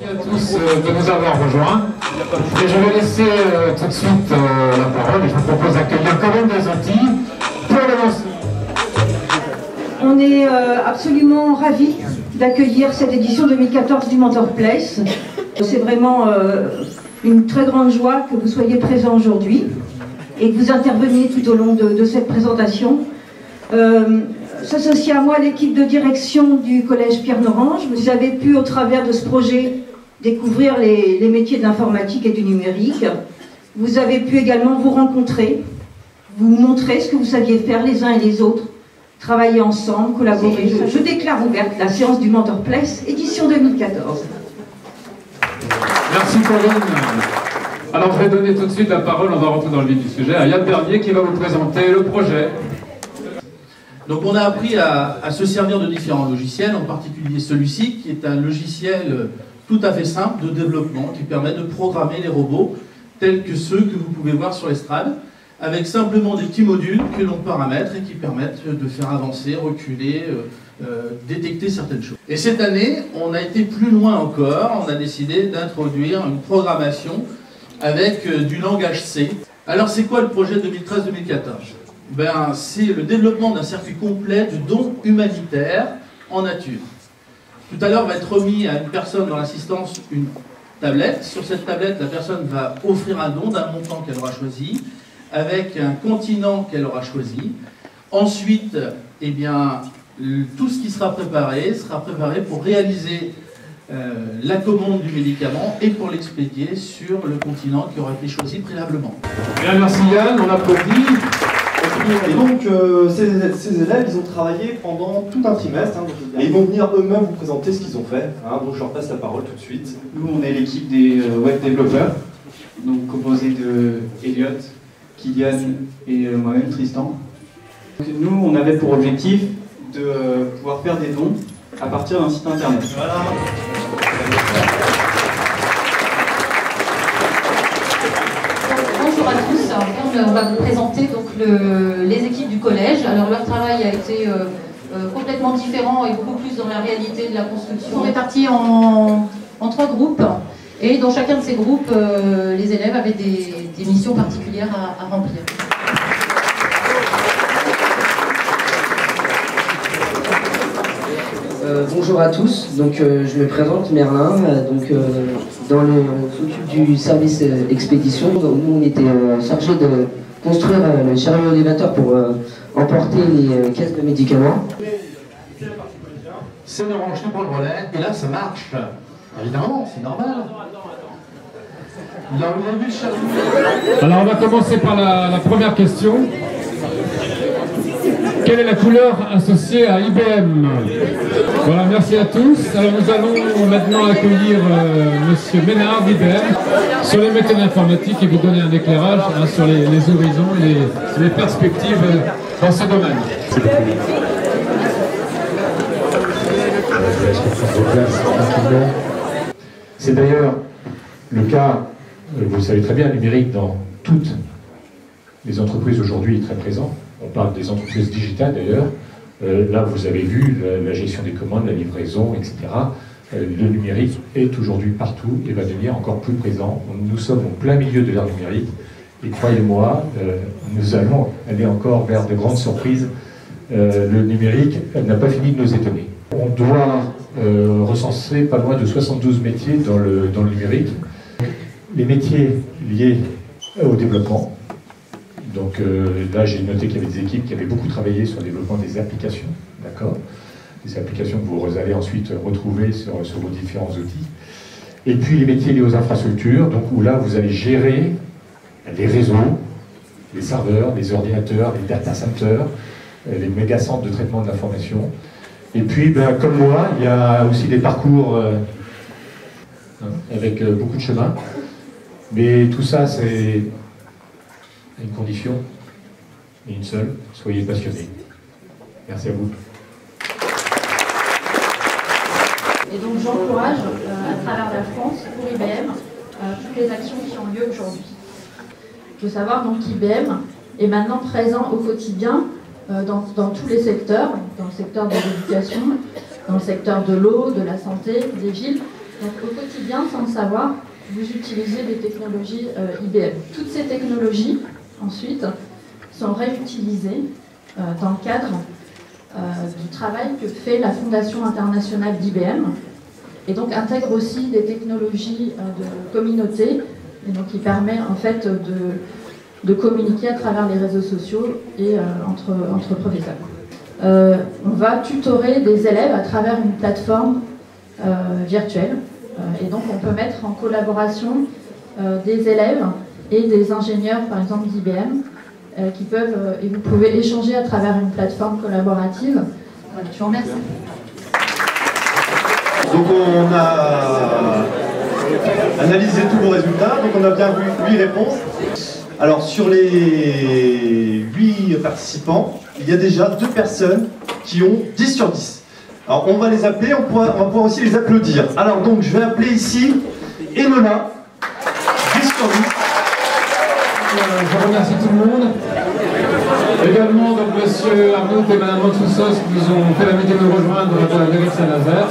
Merci à tous de nous avoir rejoints. Et je vais laisser tout de suite la parole et je vous propose d'accueillir quand même des outils pour le lancement. On est absolument ravis d'accueillir cette édition 2014 du Mentor Place. C'est vraiment une très grande joie que vous soyez présents aujourd'hui et que vous interveniez tout au long de cette présentation. S'associer à moi l'équipe de direction du Collège Pierre-Norange. Vous avez pu, au travers de ce projet, découvrir les métiers de l'informatique et du numérique. Vous avez pu également vous rencontrer, vous montrer ce que vous saviez faire les uns et les autres, travailler ensemble, collaborer. Je déclare ouverte la séance du Mentor Place, édition 2014. Merci Corinne. Alors je vais donner tout de suite la parole, on va rentrer dans le vif du sujet, à Yann Bernier qui va vous présenter le projet. Donc on a appris à se servir de différents logiciels, en particulier celui-ci qui est un logiciel tout à fait simple de développement qui permet de programmer les robots tels que ceux que vous pouvez voir sur l'estrade, avec simplement des petits modules que l'on paramètre et qui permettent de faire avancer, reculer, détecter certaines choses. Et cette année, on a été plus loin encore, on a décidé d'introduire une programmation avec du langage C. Alors c'est quoi le projet 2013-2014 ? Ben, c'est le développement d'un circuit complet de dons humanitaires en nature. Tout à l'heure va être remis à une personne dans l'assistance une tablette. Sur cette tablette, la personne va offrir un don d'un montant qu'elle aura choisi, avec un continent qu'elle aura choisi. Ensuite, eh bien, tout ce qui sera préparé pour réaliser la commande du médicament et pour l'expédier sur le continent qui aura été choisi préalablement. Bien, merci Yann, on applaudit. Et donc, ces élèves, ils ont travaillé pendant tout un trimestre, et ils vont venir eux-mêmes vous présenter ce qu'ils ont fait. Donc, je leur passe la parole tout de suite. Nous, on est l'équipe des web développeurs, donc composée de Elliot, Kylian et moi-même, Tristan. Donc, nous, on avait pour objectif de pouvoir faire des dons à partir d'un site internet. Voilà. Bonjour à tous, on va vous présenter donc les équipes du collège. Alors leur travail a été complètement différent et beaucoup plus dans la réalité de la construction. On est répartis en 3 groupes et dans chacun de ces groupes, les élèves avaient des missions particulières à remplir. Bonjour à tous, donc je me présente Merlin, on s'occupe du service expédition. Donc, nous on était chargé de construire le chariot élévateur pour emporter les caisses de médicaments. C'est Orange qui prend le relais, et là ça marche. Évidemment, c'est normal. Là, vous avez vu le chariot. Alors on va commencer par la première question. Quelle est la couleur associée à IBM? Voilà, merci à tous. Alors nous allons maintenant accueillir Monsieur Ménard d'IBM sur les métiers d'informatique et vous donner un éclairage sur les horizons et les perspectives dans ce domaine. C'est d'ailleurs le cas, vous le savez très bien, numérique dans toutes les entreprises aujourd'hui est très présent. On parle des entreprises digitales d'ailleurs. Là, vous avez vu la gestion des commandes, la livraison, etc. Le numérique est aujourd'hui partout et va devenir encore plus présent. Nous sommes au plein milieu de l'ère numérique et croyez-moi, nous allons aller encore vers de grandes surprises. Le numérique n'a pas fini de nous étonner. On doit recenser pas loin de 72 métiers dans le numérique. Les métiers liés au développement. Donc là, j'ai noté qu'il y avait des équipes qui avaient beaucoup travaillé sur le développement des applications, d'accord ? Des applications que vous allez ensuite retrouver sur vos différents outils. Et puis les métiers liés aux infrastructures, donc où là, vous allez gérer les réseaux, les serveurs, les ordinateurs, les data centers, les méga centres de traitement de l'information. Et puis, comme moi, il y a aussi des parcours avec beaucoup de chemins. Mais tout ça, c'est une condition, et une seule, soyez passionnés. Merci à vous. Et donc j'encourage à travers la France, pour IBM, toutes les actions qui ont lieu aujourd'hui. Il faut savoir donc qu'IBM est maintenant présent au quotidien dans tous les secteurs, dans le secteur de l'éducation, dans le secteur de l'eau, de la santé, des villes. Donc au quotidien, sans le savoir, vous utilisez des technologies IBM. Toutes ces technologies, ensuite, sont réutilisées dans le cadre du travail que fait la Fondation internationale d'IBM, et donc intègre aussi des technologies de communauté, et donc qui permet en fait de communiquer à travers les réseaux sociaux et entre professeurs. On va tutorer des élèves à travers une plateforme virtuelle, et donc on peut mettre en collaboration des élèves et des ingénieurs, par exemple d'IBM, qui peuvent, et vous pouvez échanger à travers une plateforme collaborative. Voilà, je vous remercie. Donc on a analysé tous vos résultats, donc on a bien vu 8 réponses. Alors sur les 8 participants, il y a déjà 2 personnes qui ont 10 sur 10. Alors on va les appeler, on va pouvoir aussi les applaudir. Alors donc je vais appeler ici Enola, 10 sur 10. Je remercie tout le monde. Également donc monsieur Arnaud et madame Montsoussos qui nous ont fait l'amitié de nous rejoindre dans la mairie de Saint-Nazaire.